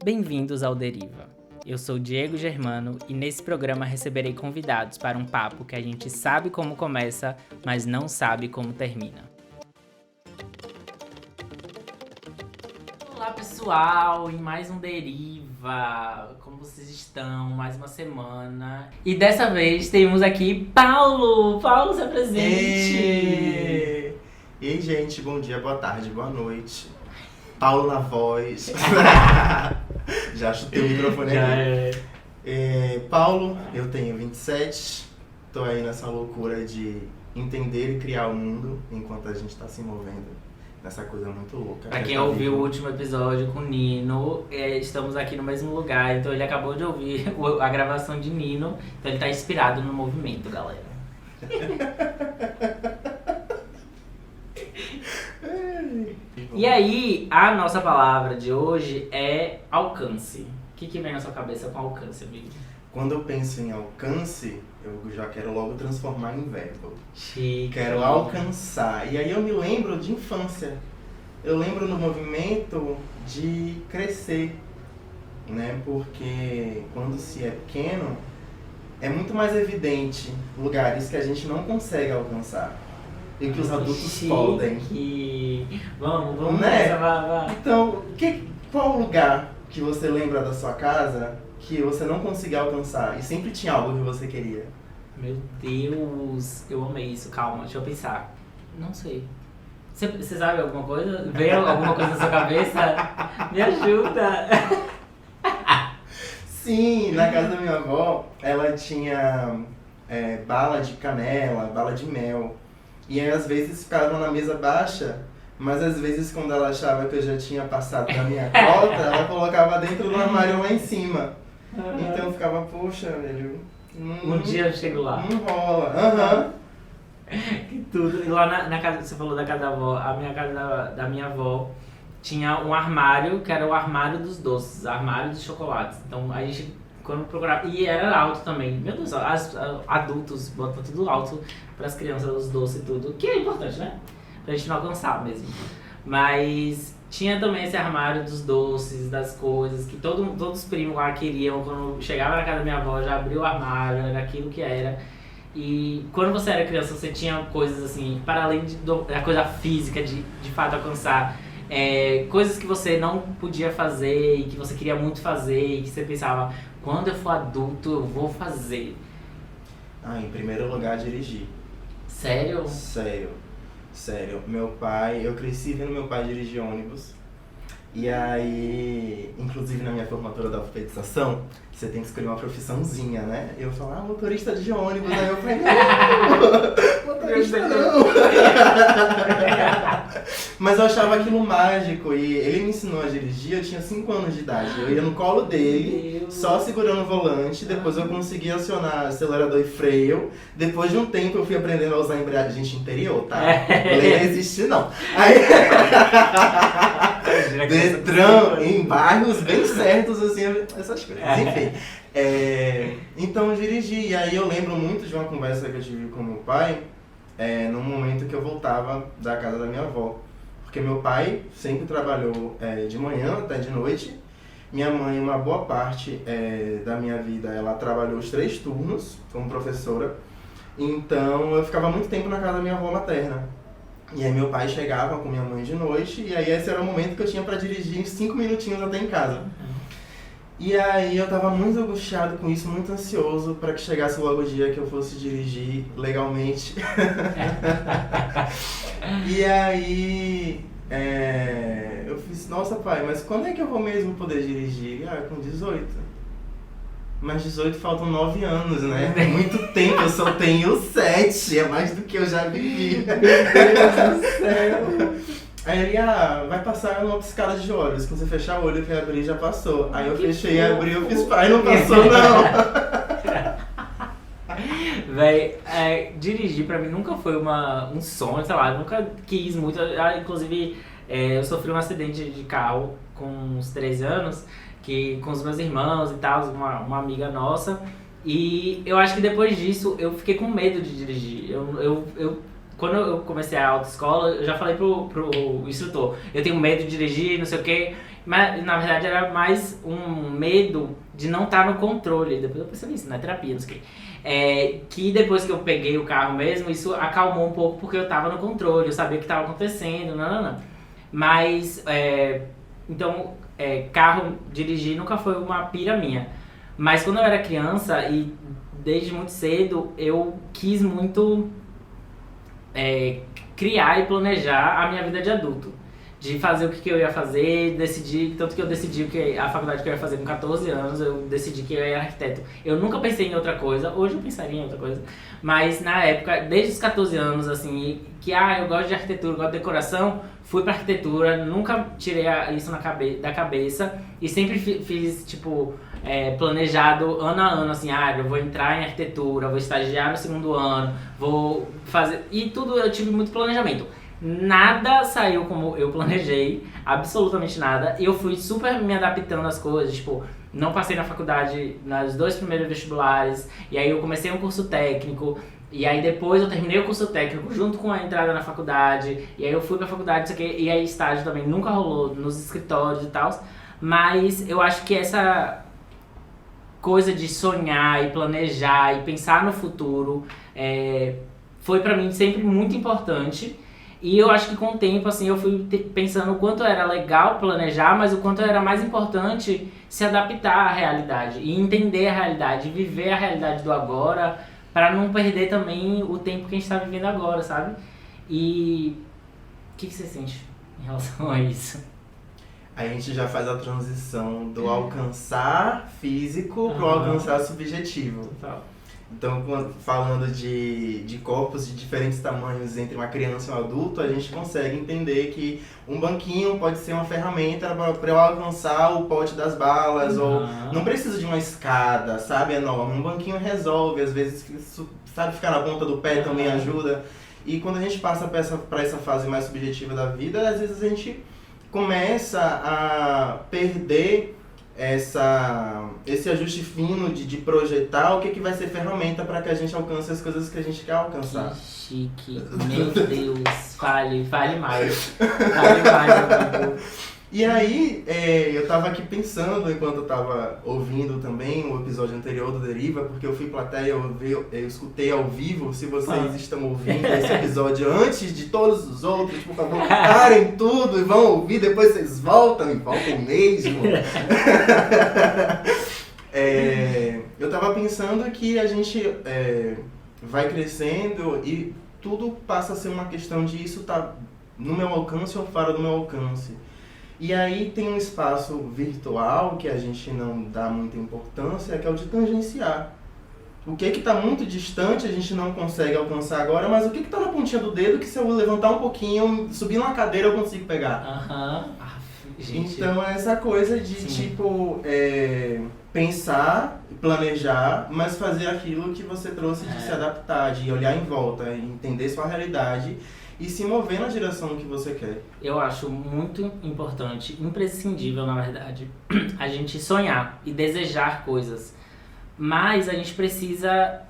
Bem-vindos ao Deriva. Eu sou Diego Germano e nesse programa receberei convidados para um papo que a gente sabe como começa, mas não sabe como termina. Olá pessoal, em mais um Deriva. Como vocês estão? Mais uma semana. E dessa vez temos aqui Paulo. Paulo, se apresente. E aí, gente, bom dia, boa tarde, boa noite. Paulo na voz. Já chutei o microfone aqui. Paulo, eu tenho 27, tô aí nessa loucura de entender e criar o mundo enquanto a gente tá se movendo nessa coisa muito louca. Pra quem ouviu o último episódio com o Nino, estamos aqui no mesmo lugar, então ele acabou de ouvir a gravação de Nino, então ele tá inspirado no movimento, galera. E aí, a nossa palavra de hoje é alcance. O que vem na sua cabeça com alcance, amigo? Quando eu penso em alcance, eu já quero logo transformar em verbo. Chique. Quero alcançar. E aí eu me lembro de infância. Eu lembro no movimento de crescer, né? Porque quando se é pequeno, é muito mais evidente lugares que a gente não consegue alcançar. E que os adultos podem. Vamos né? nessa, vai. Então, qual lugar que você lembra da sua casa que você não conseguia alcançar e sempre tinha algo que você queria? Meu Deus, eu amei isso. Calma, deixa eu pensar. Não sei. Você sabe alguma coisa? Veio alguma coisa na sua cabeça? Me ajuda! Sim, na casa da minha avó, ela tinha bala de canela, bala de mel. E aí, às vezes, ficava na mesa baixa, mas às vezes, quando ela achava que eu já tinha passado da minha cota, ela colocava dentro do armário lá em cima. Então eu ficava, poxa, velho... Um dia eu chego lá. Não rola. Que tudo. E lá na casa, você falou da casa da avó, a minha casa da minha avó tinha um armário, que era o armário dos doces, armário dos chocolates. Então a gente, quando procurava, e era alto também. Meu Deus, adultos botam tudo alto para as crianças, os doces e tudo, que é importante, né? Pra gente não alcançar mesmo. Mas tinha também esse armário dos doces, das coisas, que todos os primos lá queriam. Quando chegava na casa da minha avó, já abriu o armário, era aquilo que era. E quando você era criança, você tinha coisas assim, para além da coisa física, de fato alcançar, coisas que você não podia fazer e que você queria muito fazer e que você pensava, quando eu for adulto eu vou fazer. Em primeiro lugar, dirigir. Sério? Sério. Meu pai, eu cresci vendo meu pai dirigir ônibus. E aí, inclusive na minha formatura da alfabetização, você tem que escolher uma profissãozinha, né? Eu falava, motorista de ônibus. Aí eu falei, não, motorista não. Mas eu achava aquilo mágico e ele me ensinou a dirigir, eu tinha 5 anos de idade. Eu ia no colo dele, só segurando o volante, depois eu conseguia acionar acelerador e freio. Depois de um tempo eu fui aprendendo a usar a embreagem, gente, interior, tá? Lei não existe não. Aí... Detran, em bairros bem certos, assim, essas coisas. Enfim, então eu dirigi. E aí eu lembro muito de uma conversa que eu tive com meu pai, num momento que eu voltava da casa da minha avó. Porque meu pai sempre trabalhou de manhã até de noite. Minha mãe, uma boa parte da minha vida, ela trabalhou os 3 turnos como professora. Então eu ficava muito tempo na casa da minha avó materna. E aí meu pai chegava com minha mãe de noite, e aí esse era o momento que eu tinha pra dirigir 5 minutinhos até em casa. E aí eu tava muito angustiado com isso, muito ansioso pra que chegasse logo o dia que eu fosse dirigir legalmente. E aí eu fiz, nossa pai, mas quando é que eu vou mesmo poder dirigir? Com 18. Mas 18 faltam 9 anos, né? É muito tempo, eu só tenho 7, é mais do que eu já vivi. Meu Deus do céu. Aí ele, vai passar numa piscada de olhos, quando você fechar o olho e abrir, já passou. Aí eu fechei e abri, eu fiz, pai, não passou não. Véi, dirigir pra mim nunca foi um sonho, sei lá, eu nunca quis muito. Inclusive, eu sofri um acidente de carro com uns 13 anos, com os meus irmãos e tal, uma amiga nossa. E eu acho que depois disso eu fiquei com medo de dirigir. Quando eu comecei a autoescola, eu já falei pro instrutor, eu tenho medo de dirigir, não sei o quê. Mas na verdade era mais um medo de não estar no controle. Depois eu percebi isso na terapia, não sei o quê. Que depois que eu peguei o carro mesmo, isso acalmou um pouco porque eu tava no controle, eu sabia o que estava acontecendo, não. Mas, então, carro dirigir nunca foi uma pira minha. Mas quando eu era criança e desde muito cedo, eu quis muito criar e planejar a minha vida de adulto. De fazer o que eu ia fazer, decidir, tanto que eu decidi que a faculdade que eu ia fazer com 14 anos, eu decidi que eu ia arquiteto. Eu nunca pensei em outra coisa, hoje eu pensaria em outra coisa, mas na época, desde os 14 anos, assim, que eu gosto de arquitetura, gosto de decoração, fui pra arquitetura, nunca tirei isso da cabeça e sempre fiz, tipo, planejado ano a ano, assim, eu vou entrar em arquitetura, vou estagiar no segundo ano, vou fazer, e tudo eu tive muito planejamento. Nada saiu como eu planejei, absolutamente nada. Eu fui super me adaptando às coisas, tipo, não passei na faculdade nos 2 primeiros vestibulares, e aí eu comecei um curso técnico, e aí depois eu terminei o curso técnico junto com a entrada na faculdade, e aí eu fui pra faculdade, isso aqui, e aí estágio também nunca rolou nos escritórios e tal, mas eu acho que essa coisa de sonhar e planejar e pensar no futuro foi pra mim sempre muito importante. E eu acho que com o tempo, assim, eu fui pensando o quanto era legal planejar, mas o quanto era mais importante se adaptar à realidade e entender a realidade, viver a realidade do agora, para não perder também o tempo que a gente está vivendo agora, sabe? E o que você sente em relação a isso? A gente já faz a transição do alcançar físico pro alcançar subjetivo. Total. Então, falando de corpos de diferentes tamanhos entre uma criança e um adulto, a gente consegue entender que um banquinho pode ser uma ferramenta para eu alcançar o pote das balas, ou não preciso de uma escada, sabe, enorme. Um banquinho resolve, às vezes, sabe, ficar na ponta do pé também ajuda. E quando a gente passa para essa fase mais subjetiva da vida, às vezes a gente começa a perder esse ajuste fino de projetar o que vai ser ferramenta para que a gente alcance as coisas que a gente quer alcançar. Que chique, meu Deus, fale mais. Fale mais, meu Deus. E aí, eu tava aqui pensando, enquanto eu tava ouvindo também o episódio anterior do Deriva, porque eu fui plateia, eu escutei ao vivo. Se vocês estão ouvindo esse episódio antes de todos os outros, por favor, parem tudo e vão ouvir, depois vocês voltam e voltem mesmo. Eu tava pensando que a gente vai crescendo e tudo passa a ser uma questão de isso tá no meu alcance ou fora do meu alcance. E aí tem um espaço virtual que a gente não dá muita importância, que é o de tangenciar. O que está muito distante a gente não consegue alcançar agora, mas o que está na pontinha do dedo que se eu levantar um pouquinho, subir numa cadeira eu consigo pegar. Gente. Então é essa coisa de tipo pensar, planejar, mas fazer aquilo que você trouxe de se adaptar, de olhar em volta, entender sua realidade e se mover na direção que você quer. Eu acho muito importante, imprescindível na verdade, a gente sonhar e desejar coisas. Mas a gente precisa...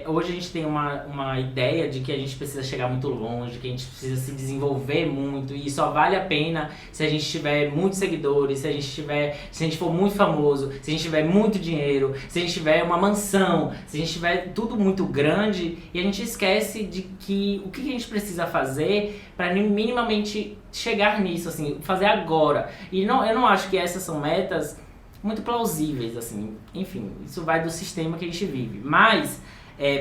hoje a gente tem uma ideia de que a gente precisa chegar muito longe, que a gente precisa se desenvolver muito e só vale a pena se a gente tiver muitos seguidores, se a gente for muito famoso, se a gente tiver muito dinheiro, se a gente tiver uma mansão, se a gente tiver tudo muito grande, e a gente esquece de que o que a gente precisa fazer para minimamente chegar nisso, assim, fazer agora. E eu não acho que essas são metas muito plausíveis, assim, enfim, isso vai do sistema que a gente vive, mas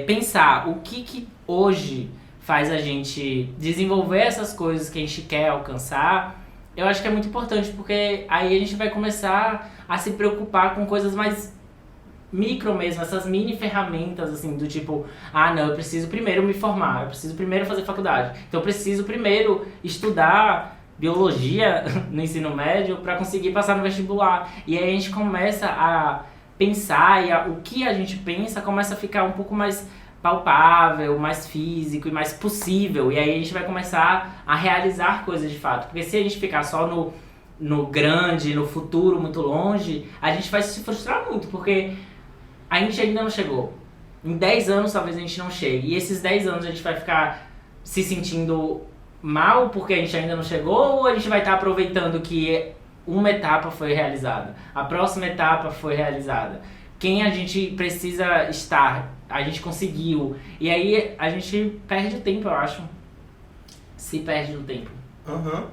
pensar o que hoje faz a gente desenvolver essas coisas que a gente quer alcançar, eu acho que é muito importante, porque aí a gente vai começar a se preocupar com coisas mais micro mesmo, essas mini ferramentas, assim, do tipo, não, eu preciso primeiro me formar, eu preciso primeiro fazer faculdade, então eu preciso primeiro estudar biologia no ensino médio para conseguir passar no vestibular. E aí a gente começa a pensar, e o que a gente pensa começa a ficar um pouco mais palpável, mais físico e mais possível. E aí a gente vai começar a realizar coisas de fato. Porque se a gente ficar só no grande, no futuro muito longe, a gente vai se frustrar muito, porque a gente ainda não chegou. Em 10 anos talvez a gente não chegue. E esses 10 anos a gente vai ficar se sentindo mal porque a gente ainda não chegou, ou a gente vai estar aproveitando que uma etapa foi realizada, a próxima etapa foi realizada. Quem a gente precisa estar, a gente conseguiu. E aí a gente perde o tempo, eu acho. Se perde no tempo. Aham.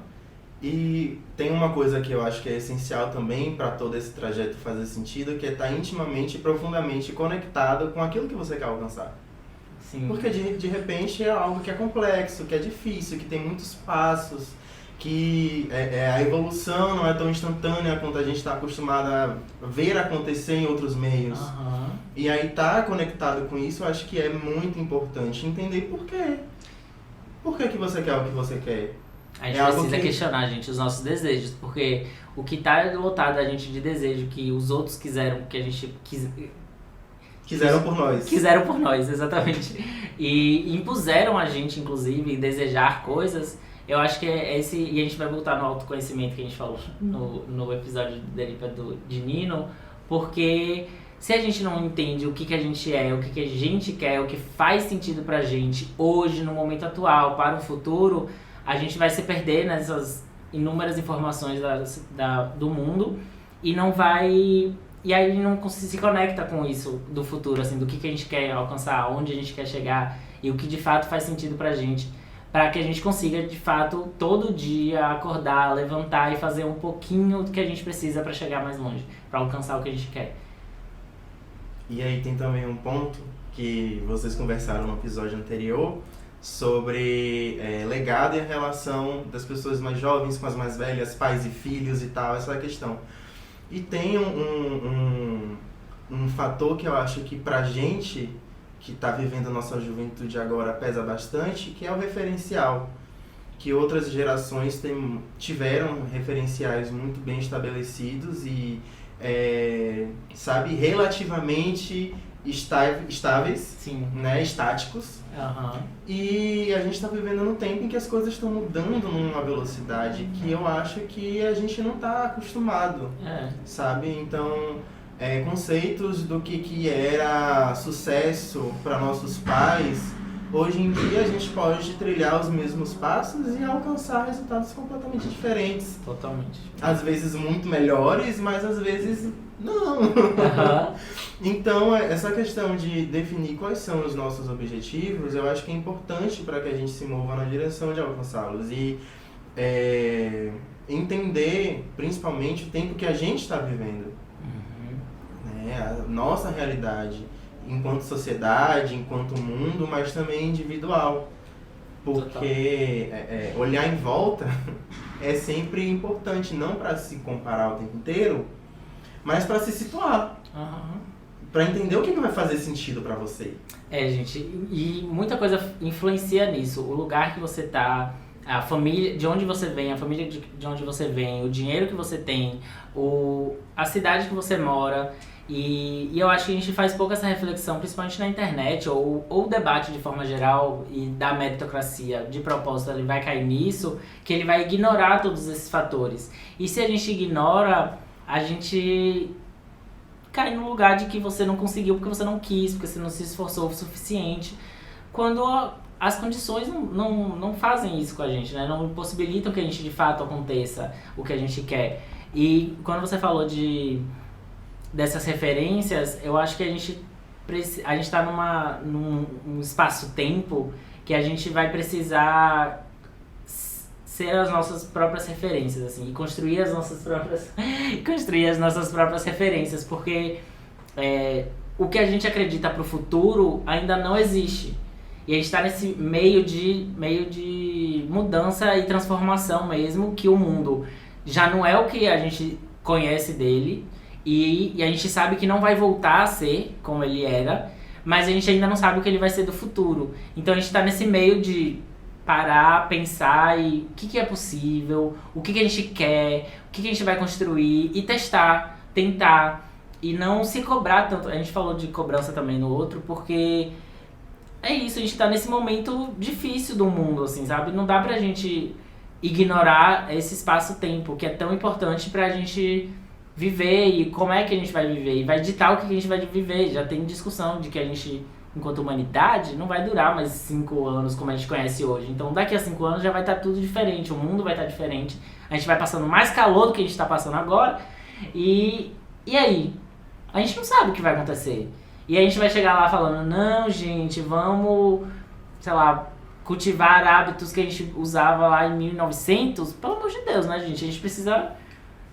E tem uma coisa que eu acho que é essencial também para todo esse trajeto fazer sentido, que é estar intimamente e profundamente conectado com aquilo que você quer alcançar. Sim. Porque de repente é algo que é complexo, que é difícil, que tem muitos passos, que a evolução não é tão instantânea quanto a gente está acostumado a ver acontecer em outros meios. Aham. E aí estar conectado com isso eu acho que é muito importante. Entender por quê. Por que você quer o que você quer? A gente É algo precisa que- questionar, gente, os nossos desejos, porque o que tá lotado a gente de desejo que os outros quiseram, que a gente Quiseram por nós. quiseram por nós, exatamente. E impuseram a gente, inclusive, desejar coisas. Eu acho que é esse. E a gente vai voltar no autoconhecimento que a gente falou no episódio de Nino, porque se a gente não entende o que a gente é, o que a gente quer, o que faz sentido pra gente hoje, no momento atual, para o futuro, a gente vai se perder nessas inúmeras informações do mundo e não vai. E aí não se conecta com isso do futuro, assim, do que a gente quer alcançar, onde a gente quer chegar e o que de fato faz sentido pra gente. Para que a gente consiga, de fato, todo dia acordar, levantar e fazer um pouquinho do que a gente precisa para chegar mais longe, para alcançar o que a gente quer. E aí tem também um ponto que vocês conversaram no episódio anterior sobre legado e a relação das pessoas mais jovens com as mais velhas, pais e filhos e tal, essa questão. E tem um fator que eu acho que pra gente que está vivendo a nossa juventude agora pesa bastante, que é o referencial. Que outras gerações tiveram referenciais muito bem estabelecidos e, relativamente estáveis, Sim. né, estáticos. Aham. E a gente está vivendo num tempo em que as coisas estão mudando numa velocidade que eu acho que a gente não está acostumado, sabe? Então, conceitos do que era sucesso para nossos pais, hoje em dia a gente pode trilhar os mesmos passos e alcançar resultados completamente diferentes. Totalmente. Às vezes muito melhores, mas às vezes não. Aham. Então, essa questão de definir quais são os nossos objetivos, eu acho que é importante para que a gente se mova na direção de alcançá-los. E entender, principalmente, o tempo que a gente está vivendo. A nossa realidade enquanto sociedade, enquanto mundo, mas também individual. Porque olhar em volta é sempre importante, não para se comparar o tempo inteiro, mas para se situar. Aham. Pra entender o que vai fazer sentido pra você. Gente, e muita coisa influencia nisso. O lugar que você tá, a família, de onde você vem, a família de onde você vem, o dinheiro que você tem, a cidade que você mora. E eu acho que a gente faz pouco essa reflexão, principalmente na internet, ou o debate de forma geral e da meritocracia, de propósito, ele vai cair nisso, que ele vai ignorar todos esses fatores. E se a gente ignora, a gente cai no lugar de que você não conseguiu porque você não quis, porque você não se esforçou o suficiente, quando as condições não fazem isso com a gente, né? Não possibilitam que a gente de fato aconteça o que a gente quer. E quando você falou dessas referências, eu acho que a gente está num espaço-tempo que a gente vai precisar ser as nossas próprias referências, assim, e construir as nossas próprias referências, porque o que a gente acredita para o futuro ainda não existe. E a gente está nesse meio de mudança e transformação mesmo, que o mundo já não é o que a gente conhece dele, e a gente sabe que não vai voltar a ser como ele era, mas a gente ainda não sabe o que ele vai ser do futuro. Então a gente está nesse meio de parar, pensar e o que é possível, o que a gente quer, o que a gente vai construir e testar, tentar e não se cobrar tanto. A gente falou de cobrança também no outro, porque é isso, a gente tá nesse momento difícil do mundo, assim, sabe? Não dá pra gente ignorar esse espaço-tempo que é tão importante pra gente viver e como é que a gente vai viver e vai ditar o que a gente vai viver. Já tem discussão de que a gente enquanto humanidade, não vai durar mais 5 anos como a gente conhece hoje. Então daqui a 5 anos já vai estar tudo diferente, o mundo vai estar diferente, a gente vai passando mais calor do que a gente está passando agora, e aí? A gente não sabe o que vai acontecer. E a gente vai chegar lá falando, não, gente, vamos, sei lá, cultivar hábitos que a gente usava lá em 1900, pelo amor de Deus, né, gente? A gente precisa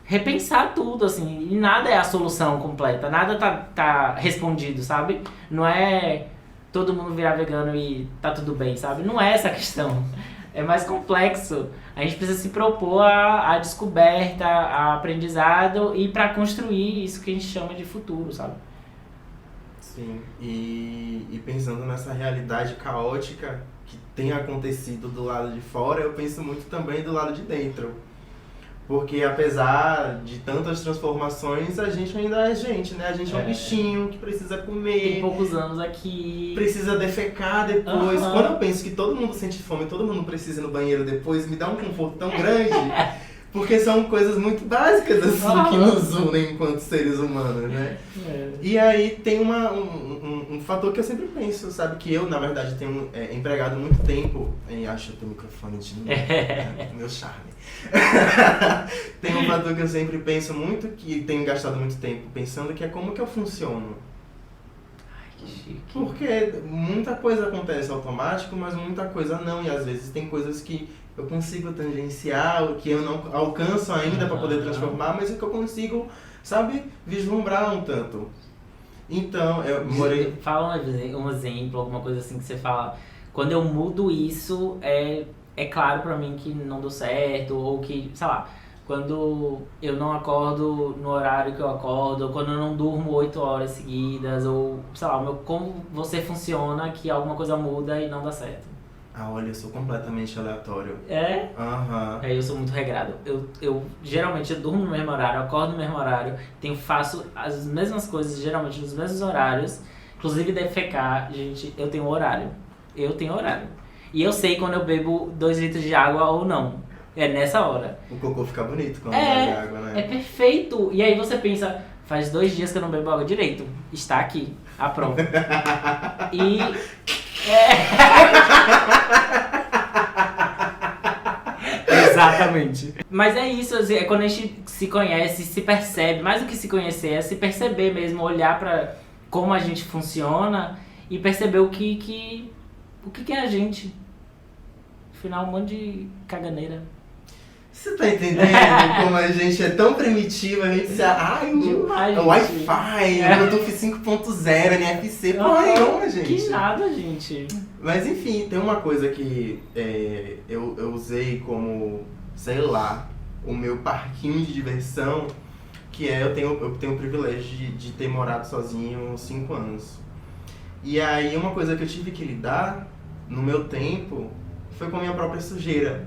repensar tudo, assim, e nada é a solução completa, nada tá respondido, sabe? Não é todo mundo virar vegano e tá tudo bem, sabe? Não é essa a questão. É mais complexo. A gente precisa se propor a descoberta, a aprendizado e para construir isso que a gente chama de futuro, sabe? Sim, e pensando nessa realidade caótica que tem acontecido do lado de fora, eu penso muito também do lado de dentro. Porque apesar de tantas transformações, a gente ainda é gente, né? A gente é um bichinho que precisa comer. Tem poucos anos aqui. Precisa defecar depois. Quando eu penso que todo mundo sente fome, todo mundo precisa ir no banheiro depois, me dá um conforto tão grande. Porque são coisas muito básicas, assim, que nos unem enquanto seres humanos, né? E aí tem um fator que eu sempre penso, sabe? Que eu, na verdade, tenho empregado muito tempo... Acho que o microfone de novo, meu charme. Tem um fator que eu sempre penso muito, que tenho gastado muito tempo pensando, que é como que eu funciono. Ai, que chique. Porque muita coisa acontece automático, mas muita coisa não. E às vezes tem coisas que eu consigo tangenciar, o que eu não alcanço ainda para poder transformar, mas é que eu consigo, sabe, vislumbrar um tanto. Então, eu morei... Fala um exemplo, alguma coisa assim que você fala, quando eu mudo isso, é claro pra mim que não deu certo, ou que, sei lá, quando eu não acordo no horário que eu acordo, ou quando eu não durmo 8 horas seguidas, ou, sei lá, como você funciona que alguma coisa muda e não dá certo. Olha, eu sou completamente aleatório. É? Aham. Eu sou muito regrado. Eu geralmente eu durmo no mesmo horário, acordo no mesmo horário, faço as mesmas coisas, geralmente nos mesmos horários. Inclusive defecar, gente, eu tenho horário. E eu sei quando eu bebo 2 litros de água ou não. É nessa hora. O cocô fica bonito quando bebe água, né? É perfeito. E aí você pensa, faz 2 dias que eu não bebo água direito. Está aqui, a prova. Exatamente. Mas é isso, assim, é quando a gente se conhece, se percebe, mais do que se conhecer, é se perceber mesmo, olhar pra como a gente funciona e perceber o que é a gente. Afinal, um monte de caganeira. Você tá entendendo como a gente é tão primitivo, a gente se... demais, Wi-Fi, Bluetooth 5.0, NFC, gente. Que nada, gente. Mas enfim, tem uma coisa que eu usei como, sei lá, o meu parquinho de diversão, que eu tenho o privilégio de ter morado sozinho 5 anos. E aí uma coisa que eu tive que lidar no meu tempo foi com a minha própria sujeira.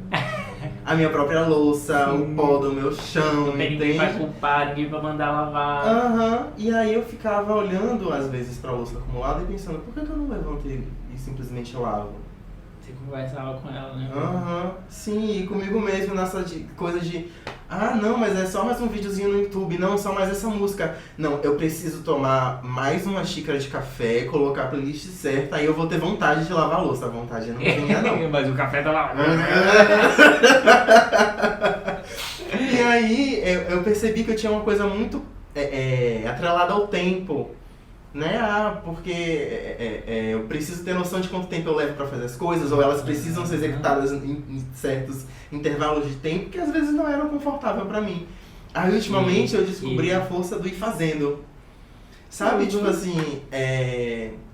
A minha própria louça, o pó do meu chão, não tem ninguém pra culpar, ninguém pra mandar lavar. E aí eu ficava olhando às vezes pra louça acumulada e pensando, por que eu não levanto e simplesmente lavo? Você conversava com ela, né? Sim, e comigo mesmo nessa coisa de... não, mas é só mais um videozinho no YouTube, não, só mais essa música. Não, eu preciso tomar mais uma xícara de café, colocar a playlist certa, aí eu vou ter vontade de lavar a louça. A vontade não vinha, não. Mas o café tá lá. E aí eu percebi que eu tinha uma coisa muito atrelada ao tempo. Né? Porque eu preciso ter noção de quanto tempo eu levo pra fazer as coisas, ou elas precisam ser executadas em certos intervalos de tempo que às vezes não eram confortáveis pra mim. Aí ultimamente eu descobri a força do ir fazendo. Sabe, tipo assim,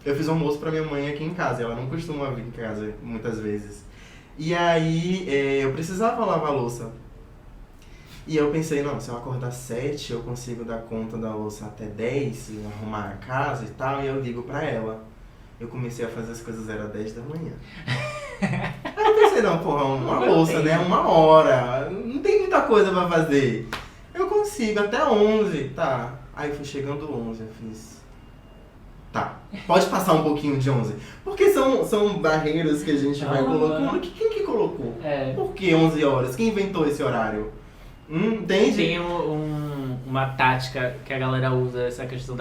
eu fiz um almoço pra minha mãe aqui em casa, ela não costuma vir em casa muitas vezes. E aí eu precisava lavar a louça. E eu pensei, não, se eu acordar 7, eu consigo dar conta da louça até 10, e arrumar a casa e tal, e eu ligo pra ela. Eu comecei a fazer as coisas, era 10 da manhã. Aí eu pensei, não, porra, uma louça, né, 1 hora, não tem muita coisa pra fazer. Eu consigo, até 11, tá. Aí foi chegando 11, eu fiz... Tá, pode passar um pouquinho de 11. Porque são barreiras que a gente vai colocando. Quem que colocou? Por que 11 horas? Quem inventou esse horário? Entende? Tem uma tática que a galera usa, essa questão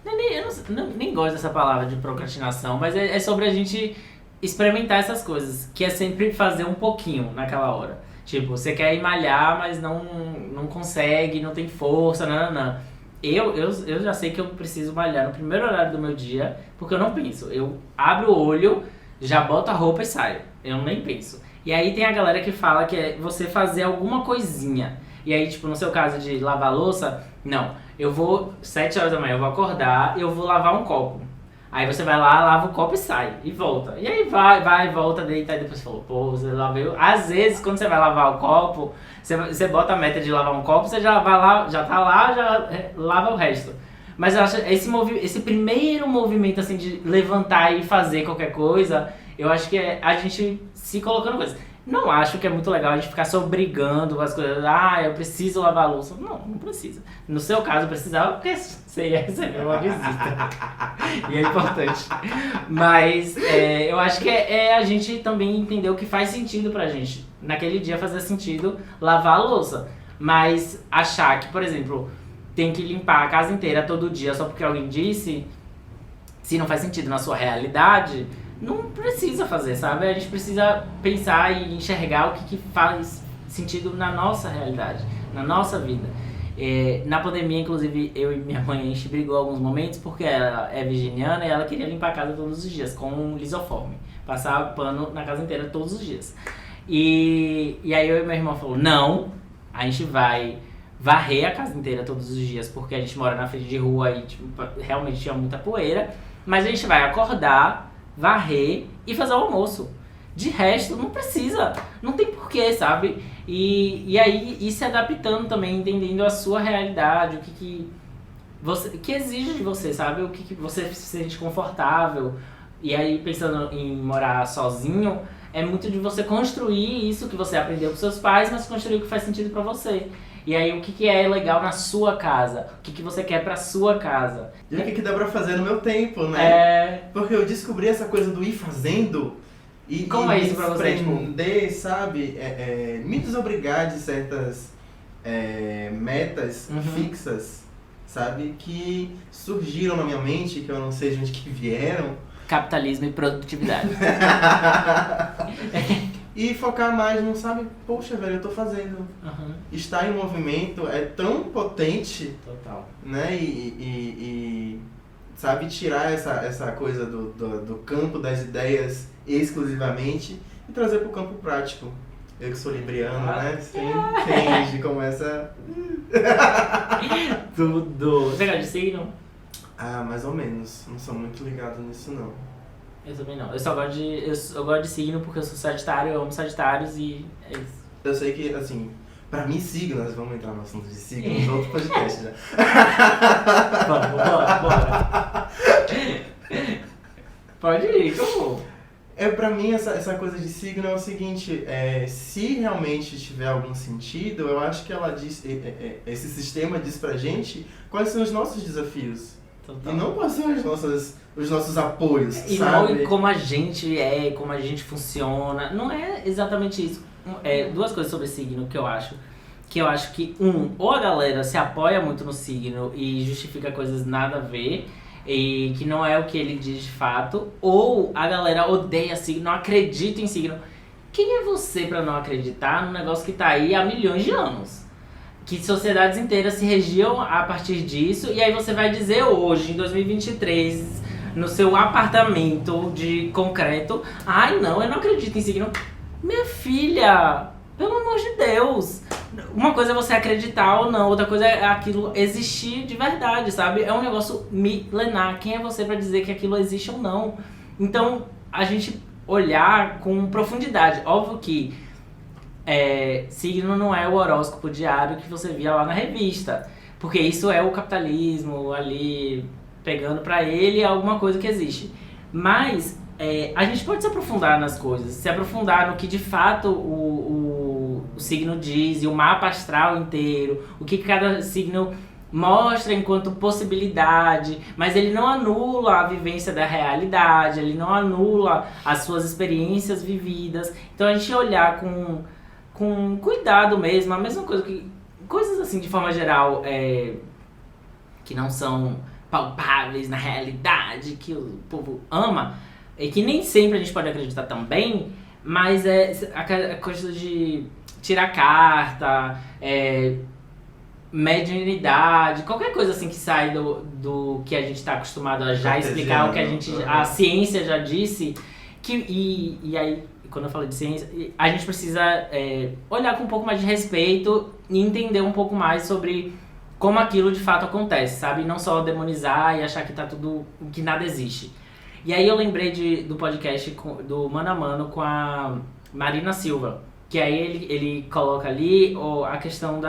Nem gosto dessa palavra de procrastinação, mas é sobre a gente experimentar essas coisas, que é sempre fazer um pouquinho naquela hora. Tipo, você quer ir malhar, mas não consegue, não tem força, não. Eu já sei que eu preciso malhar no primeiro horário do meu dia, porque eu não penso. Eu abro o olho, já boto a roupa e saio. Eu nem penso. E aí tem a galera que fala que é você fazer alguma coisinha. E aí, tipo, no seu caso de lavar a louça, não. Eu vou, 7 horas da manhã, eu vou acordar, eu vou lavar um copo. Aí você vai lá, lava o copo e sai. E volta. E aí vai, volta, deita. E depois você falou, pô, você lavou. Às vezes, quando você vai lavar o copo, você bota a meta de lavar um copo, você já vai lá, já tá lá, já lava o resto. Mas eu acho esse primeiro movimento, assim, de levantar e fazer qualquer coisa, eu acho que é a gente se colocando coisas. Não acho que é muito legal a gente ficar se obrigando com as coisas. Eu preciso lavar a louça. Não precisa. No seu caso, precisava porque você ia receber uma visita. E é importante. Mas eu acho que é a gente também entender o que faz sentido pra gente. Naquele dia fazer sentido lavar a louça. Mas achar que, por exemplo, tem que limpar a casa inteira todo dia só porque alguém disse, se não faz sentido na sua realidade, não precisa fazer, sabe? A gente precisa pensar e enxergar o que faz sentido na nossa realidade, na nossa vida. Na pandemia, inclusive, eu e minha mãe, a gente brigou alguns momentos porque ela é virginiana e ela queria limpar a casa todos os dias com um lisoforme. Passar pano na casa inteira todos os dias. E aí eu e meu irmão falou, não, a gente vai varrer a casa inteira todos os dias porque a gente mora na frente de rua e tipo, realmente tinha muita poeira. Mas a gente vai acordar, varrer e fazer o almoço. De resto, não precisa. Não tem porquê, sabe? E aí, ir se adaptando também, entendendo a sua realidade, o que exige de você, sabe? O que você se sente confortável. E aí, pensando em morar sozinho, é muito de você construir isso que você aprendeu com seus pais, mas construir o que faz sentido pra você. E aí, o que é legal na sua casa? O que você quer pra sua casa? E o que dá pra fazer no meu tempo, né? Porque eu descobri essa coisa do ir fazendo e como é isso pra você? Aprender, sabe? Me desobrigar de certas metas fixas, sabe? Que surgiram na minha mente, que eu não sei de onde que vieram. Capitalismo e produtividade. E focar mais no, sabe, poxa, velho, eu tô fazendo. Estar em movimento é tão potente. Total. Né? E sabe, tirar essa coisa do campo das ideias exclusivamente e trazer pro campo prático. Eu que sou libriano, né? Você entende como essa... Tudo. Você gosta de signo? Mais ou menos. Não sou muito ligado nisso, não. Eu também não. Eu só gosto de signo porque eu sou sagitário, eu amo sagitários e é isso. Eu sei que, assim, pra mim signos, vamos entrar no assunto de signos, outro podcast já. Bora. Pode ir, como? Pra mim, essa coisa de signo é o seguinte, se realmente tiver algum sentido, eu acho que ela diz, esse sistema diz pra gente quais são os nossos desafios. Total. E não quais são os nossos apoios, e sabe? não como a gente como a gente funciona. Não é exatamente isso. Duas coisas sobre signo que eu acho. Que eu acho que, ou a galera se apoia muito no signo e justifica coisas nada a ver, e que não é o que ele diz de fato, ou a galera odeia signo, não acredita em signo. Quem é você pra não acreditar num negócio que tá aí há milhões de anos? Que sociedades inteiras se regiam a partir disso, e aí você vai dizer hoje, em 2023, no seu apartamento de concreto, não, eu não acredito em signo. Minha filha, pelo amor de Deus. Uma coisa é você acreditar ou não, outra coisa é aquilo existir de verdade, sabe? É um negócio milenar. Quem é você pra dizer que aquilo existe ou não? Então, a gente olhar com profundidade. Óbvio que signo não é o horóscopo diário que você via lá na revista, porque isso é o capitalismo ali pegando pra ele alguma coisa que existe. Mas a gente pode se aprofundar nas coisas, se aprofundar no que de fato o signo diz, e o mapa astral inteiro, o que cada signo mostra enquanto possibilidade, mas ele não anula a vivência da realidade, ele não anula as suas experiências vividas. Então a gente olhar com cuidado mesmo, a mesma coisa que... Coisas assim, de forma geral, que não são palpáveis na realidade, que o povo ama, e que nem sempre a gente pode acreditar também, mas é a coisa de tirar carta, mediunidade, qualquer coisa assim que sai do que a gente está acostumado a já explicar, o que a ciência já disse, e aí, quando eu falo de ciência, a gente precisa olhar com um pouco mais de respeito e entender um pouco mais sobre como aquilo de fato acontece, sabe? Não só demonizar e achar que tá tudo, que nada existe. E aí eu lembrei do podcast do Mano a Mano com a Marina Silva, que aí ele coloca ali a questão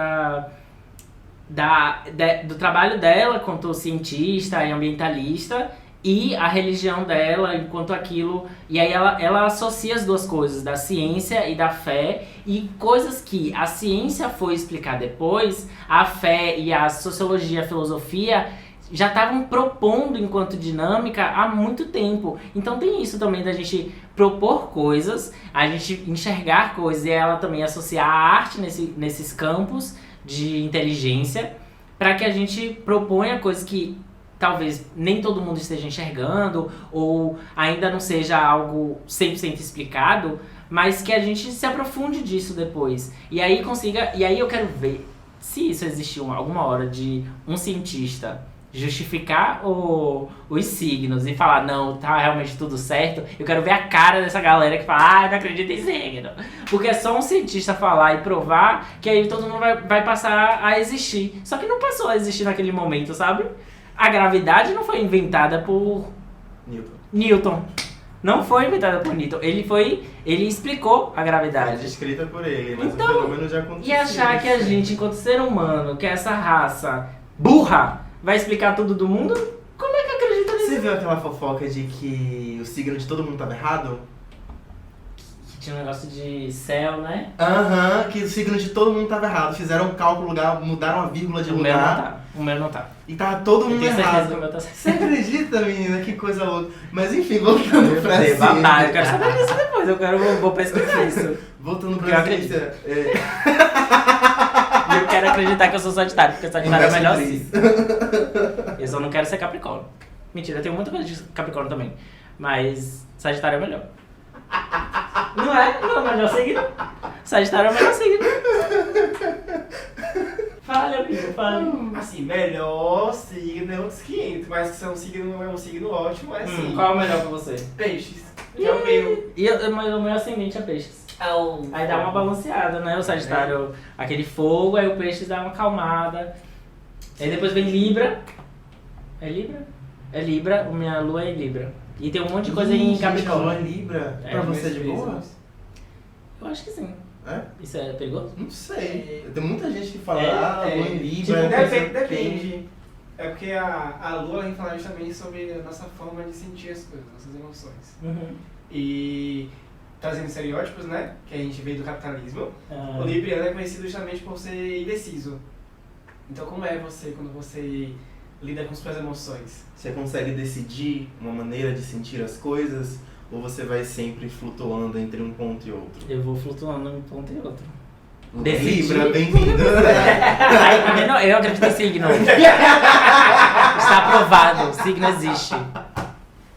do trabalho dela quanto cientista e ambientalista e a religião dela enquanto aquilo, e aí ela associa as duas coisas, da ciência e da fé, e coisas que a ciência foi explicar depois, a fé e a sociologia, a filosofia já estavam propondo enquanto dinâmica há muito tempo. Então tem isso também da gente propor coisas, a gente enxergar coisas, e ela também associar a arte nesses campos de inteligência, para que a gente proponha coisas que talvez nem todo mundo esteja enxergando, ou ainda não seja algo 100% explicado, mas que a gente se aprofunde disso depois. E aí eu quero ver se isso existiu alguma hora de um cientista justificar os signos e falar, não, tá realmente tudo certo. Eu quero ver a cara dessa galera que fala, eu não acredito em signo. Porque é só um cientista falar e provar que aí todo mundo vai passar a existir. Só que não passou a existir naquele momento, sabe? A gravidade não foi inventada por Newton. Não foi inventada por Newton. Ele explicou a gravidade. Foi descrita por ele, mas então, o fenômeno já aconteceu. E achar que a gente, enquanto ser humano, que é essa raça burra, vai explicar tudo do mundo? Como é que acredita nisso? Você viu aquela fofoca de que o signo de todo mundo estava errado? Que tinha um negócio de céu, né? Que o signo de todo mundo estava errado. Fizeram um cálculo, mudaram a vírgula de lugar. O meu não tá. E tava todo mundo errado. Que o meu tá certo. Você acredita, menina? Que coisa louca. Mas enfim, voltando pra ciência. Babado, eu quero saber disso depois. Vou pesquisar isso. Voltando pra ciência. Eu quero acreditar que eu sou Sagitário, porque Sagitário é melhor sim. Eu só não quero ser Capricórnio. Mentira, eu tenho muita coisa de Capricórnio também. Mas Sagitário é melhor. Não é? Não é o melhor signo? Sagitário é o melhor signo. Fale, amigo, fale. Assim, melhor signo é outros 500, mas que é um signo ótimo, é assim. Qual é o melhor pra você? Peixes. Que é o meu. Mas o meu ascendente é peixes. Aí dá uma balanceada, né? O Sagitário, aquele fogo, aí o peixe dá uma acalmada. Aí depois vem Libra. É Libra? É Libra, minha lua é em Libra. E tem um monte de coisa em Capricórnio. Lua é Libra? Pra você de boa? Eu acho que sim. É? Isso é perigoso? Não sei. Tem muita gente que fala, lua em Libra. Tipo, depende. É porque a lua vem falar justamente sobre a nossa forma de sentir as coisas, nossas emoções. Uhum. E trazendo estereótipos, né? Que a gente veio do capitalismo. O libriano é conhecido justamente por ser indeciso. Então como é você quando você lida com suas emoções? Você consegue decidir uma maneira de sentir as coisas? Ou você vai sempre flutuando entre um ponto e outro? Eu vou flutuando em um ponto e outro. Libra, bem-vindo. Eu acredito em signo. Está aprovado, signo existe.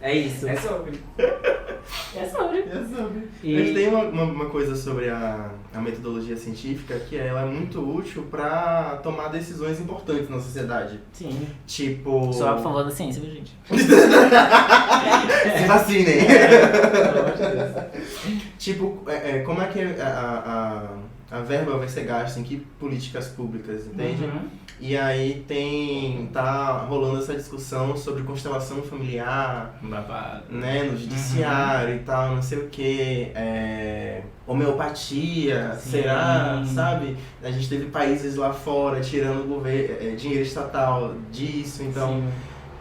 É isso. É sobre. É sobre. Mas tem uma coisa sobre a metodologia científica que ela é muito útil para tomar decisões importantes na sociedade. Sim. Tipo... Sou a favor da ciência, viu, gente? Se vacinem. Tipo, como é que a verba vai ser gasta, em que políticas públicas, entende? Uhum. E aí tá rolando essa discussão sobre constelação familiar, né, no judiciário e tal, não sei o que, homeopatia, Sim. será, sabe? A gente teve países lá fora tirando dinheiro estatal disso, então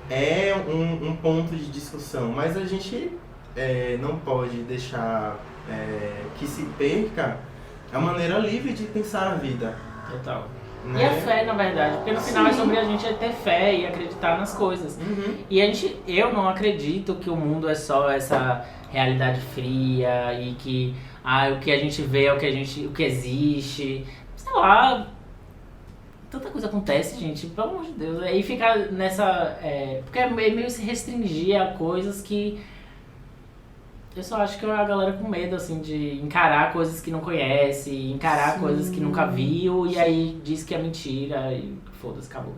Sim. é um ponto de discussão, mas a gente não pode deixar que se perca a maneira livre de pensar a vida. Total. Né? E a fé, na verdade, porque no final é sobre a gente ter fé e acreditar nas coisas. Uhum. E eu não acredito que o mundo é só essa realidade fria e que o que a gente vê é o que existe. Sei lá, tanta coisa acontece, gente, pelo amor de Deus. Aí fica nessa... porque é meio se restringir a coisas que... Eu só acho que é a galera com medo, assim, de encarar coisas que não conhece, encarar coisas que nunca viu, e aí diz que é mentira, e foda-se, acabou.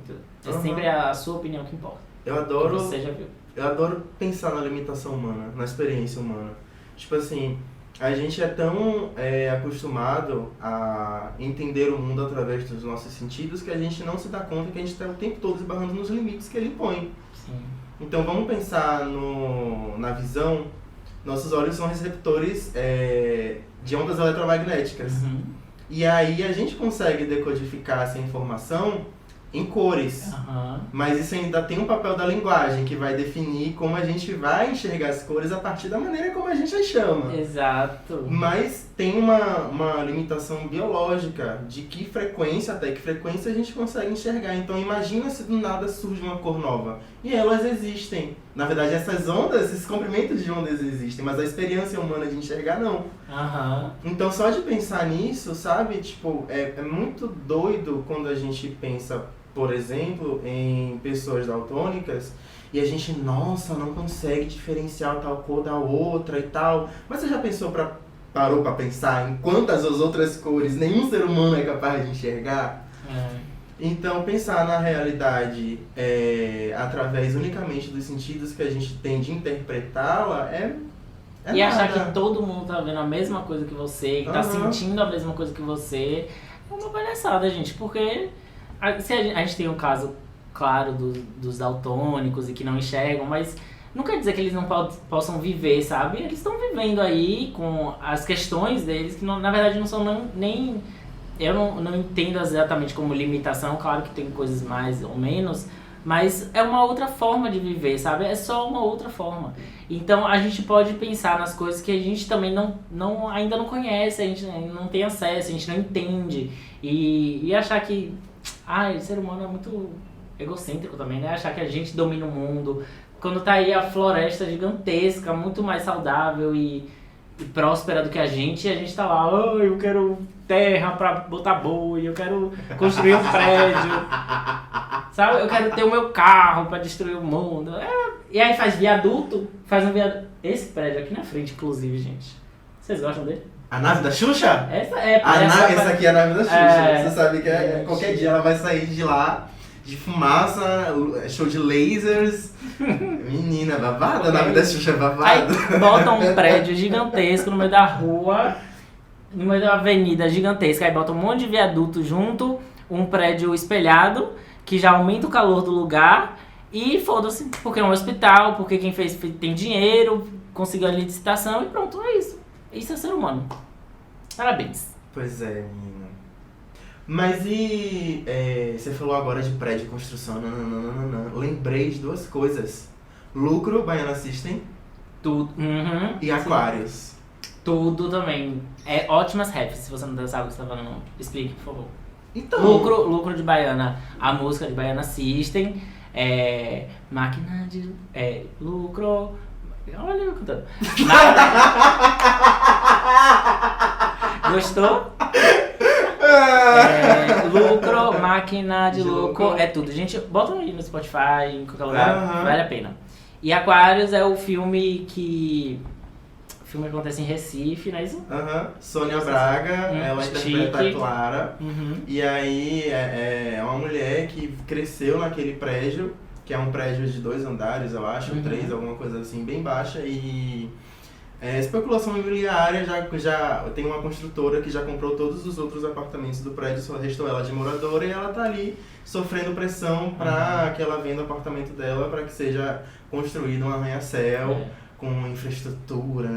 É sempre a sua opinião que importa. Eu adoro... Que você já viu. Eu adoro pensar na limitação humana, na experiência humana. Tipo assim, a gente é tão acostumado a entender o mundo através dos nossos sentidos que a gente não se dá conta que a gente está o tempo todo esbarrando nos limites que ele impõe. Sim. Então vamos pensar na visão. Nossos olhos são receptores de ondas eletromagnéticas. Uhum. E aí a gente consegue decodificar essa informação em cores. Uhum. Mas isso ainda tem um papel da linguagem, que vai definir como a gente vai enxergar as cores a partir da maneira como a gente as chama. Exato. Mas tem uma limitação biológica de que frequência, até que frequência a gente consegue enxergar. Então imagina se do nada surge uma cor nova. E elas existem. Na verdade, essas ondas, esses comprimentos de ondas existem, mas a experiência humana de enxergar não. Uhum. Então só de pensar nisso, sabe? Tipo, é muito doido quando a gente pensa, por exemplo, em pessoas daltônicas e a gente, nossa, não consegue diferenciar tal cor da outra e tal. Mas você já parou pra pensar em quantas as outras cores nenhum ser humano é capaz de enxergar? Então, pensar na realidade através unicamente dos sentidos que a gente tem de interpretá-la e achar que todo mundo tá vendo a mesma coisa que você, que tá sentindo a mesma coisa que você, é uma palhaçada, gente. Porque se a gente tem um caso, claro, dos daltônicos e que não enxergam, mas não quer dizer que eles não possam viver, sabe? Eles estão vivendo aí com as questões deles, que não, na verdade não são nem... Eu não entendo exatamente como limitação, claro que tem coisas mais ou menos, mas é uma outra forma de viver, sabe? É só uma outra forma. Então a gente pode pensar nas coisas que a gente também ainda não conhece, a gente não tem acesso, a gente não entende. E achar que o ser humano é muito egocêntrico também, né? Achar que a gente domina o mundo. Quando tá aí a floresta gigantesca, muito mais saudável e próspera do que a gente tá lá, eu quero terra pra botar boi, eu quero construir um prédio, sabe? Eu quero ter o meu carro pra destruir o mundo. E aí faz um viaduto. Esse prédio aqui na frente, inclusive, gente. Vocês gostam dele? A nave da Xuxa? Essa aqui é a nave da Xuxa. Você sabe que qualquer dia ela vai sair de lá, de fumaça, show de lasers. Menina, babada, a nave da Xuxa é babada. Aí botam um prédio gigantesco no meio da rua, no meio da avenida gigantesca, aí botam um monte de viaduto junto, um prédio espelhado, que já aumenta o calor do lugar, e foda-se, porque é um hospital, porque quem fez tem dinheiro, conseguiu a licitação, e pronto, é isso. Isso é ser humano. Parabéns. Pois é, menina. Mas e... você falou agora de prédio e construção, lembrei de duas coisas. Lucro, Baiana System. Tudo. Uhum, e Aquários. Tudo também. Ótimas refs, se você não sabe o que você tá falando. Explique, por favor. Então... Lucro de Baiana. A música de Baiana System. Máquina de... lucro... Olha eu cantando. Gostou? Lucro, máquina de lucro, é tudo. Gente, bota aí no Spotify, em qualquer lugar, vale a pena. E Aquários é o filme que... O filme acontece em Recife, não é isso? Sônia Braga, ela interpreta a Clara. E aí é uma mulher que cresceu naquele prédio, que é um prédio de 2 andares, eu acho, 3, alguma coisa assim, bem baixa. E especulação imobiliária, já tem uma construtora que já comprou todos os outros apartamentos do prédio, só restou ela de moradora, e ela tá ali sofrendo pressão para que ela venda o apartamento dela, para que seja construído um arranha-céu com infraestrutura,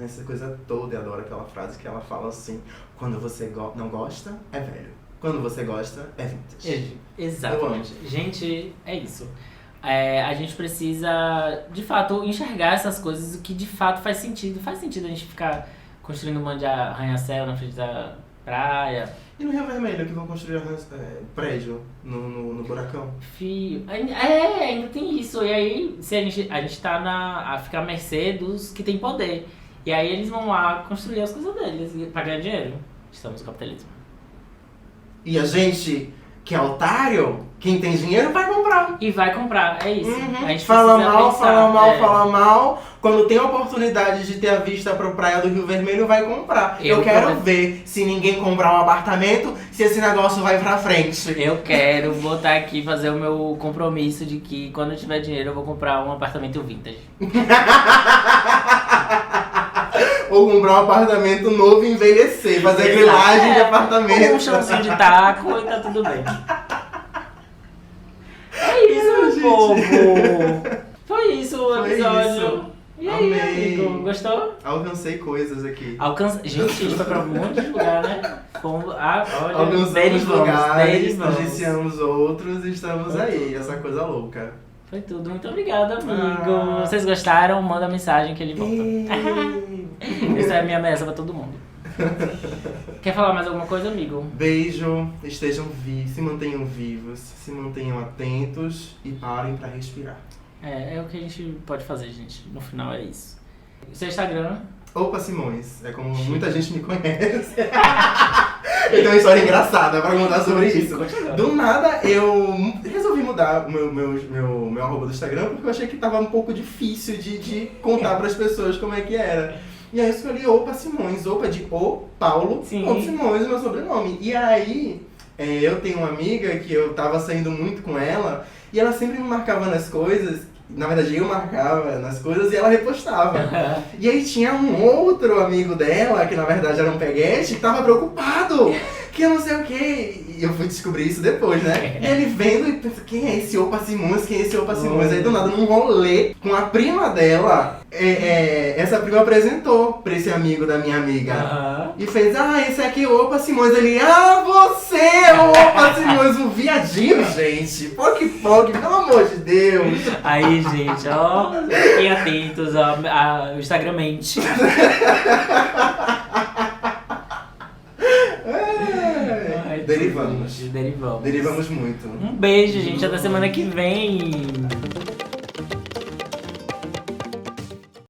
essa coisa toda. Eu adoro aquela frase que ela fala assim: quando você não gosta, é velho. Quando você gosta, é vintage. Exatamente. Gente, é isso. A gente precisa, de fato, enxergar essas coisas, o que de fato faz sentido. Faz sentido a gente ficar construindo um monte de arranha-céu na frente da praia. E no Rio Vermelho, que vão construir prédio no buracão? Ainda tem isso. E aí, se a gente tá a ficar à mercê dos que tem poder. E aí eles vão lá construir as coisas deles pra ganhar dinheiro. Estamos no capitalismo. E a gente que é otário, quem tem dinheiro vai comprar. E vai comprar, é isso. A gente Fala precisa mal, pensar, fala mal, é. fala mal. Quando tem a oportunidade de ter a vista pra praia do Rio Vermelho, vai comprar. Eu quero ver se ninguém comprar um apartamento, se esse negócio vai pra frente. Eu quero botar aqui, fazer o meu compromisso de que quando eu tiver dinheiro eu vou comprar um apartamento vintage. Ou comprar um apartamento novo e envelhecer, fazer Exato. grilagem de apartamento. Um chãozinho de taco e tá tudo bem. É isso, meu povo. Foi isso o Foi episódio. isso. E aí, Amei. amigo? Gostou? Alcancei coisas aqui. Gente, a gente foi pra um monte de lugar, né? Fomos, olha, Alcançamos derivamos, lugares, derivamos. tangenciamos outros e estamos Foi aí, tudo. essa coisa louca. Foi tudo. Muito obrigada, amigo. Ah. Vocês gostaram? Manda mensagem que ele volta. Essa é a minha ameaça pra todo mundo. Quer falar mais alguma coisa, amigo? Beijo, estejam se mantenham vivos, se mantenham atentos e parem pra respirar. É o que a gente pode fazer, gente. No final é isso. Seu Instagram? Opa Simões, é como muita gente me conhece. Eu tenho uma história engraçada pra contar sobre isso. Do nada eu resolvi mudar o meu arroba do Instagram porque eu achei que tava um pouco difícil de contar pras pessoas como é que era. E aí eu escolhi Opa Simões, Opa de O Paulo, Sim. Opa Simões, o meu sobrenome. E aí eu tenho uma amiga que eu tava saindo muito com ela e ela sempre me marcava nas coisas. Na verdade, eu marcava nas coisas e ela repostava. E aí tinha um outro amigo dela, que na verdade era um peguete, que tava preocupado. Que eu não sei o que. E eu fui descobrir isso depois, né? E ele vendo e pensa, quem é esse Opa Simões? Quem é esse Opa Simões? Aí do nada, num rolê com a prima dela, essa prima apresentou pra esse amigo da minha amiga. E fez, esse aqui é o Opa Simões. Ele, você é o Opa Simões, o viadinho, gente. Poc, pelo amor de Deus. Aí, gente, ó, fiquem atentos ao Instagram mente. Derivamos. Derivamos. Derivamos muito. Um beijo, gente. Até semana que vem.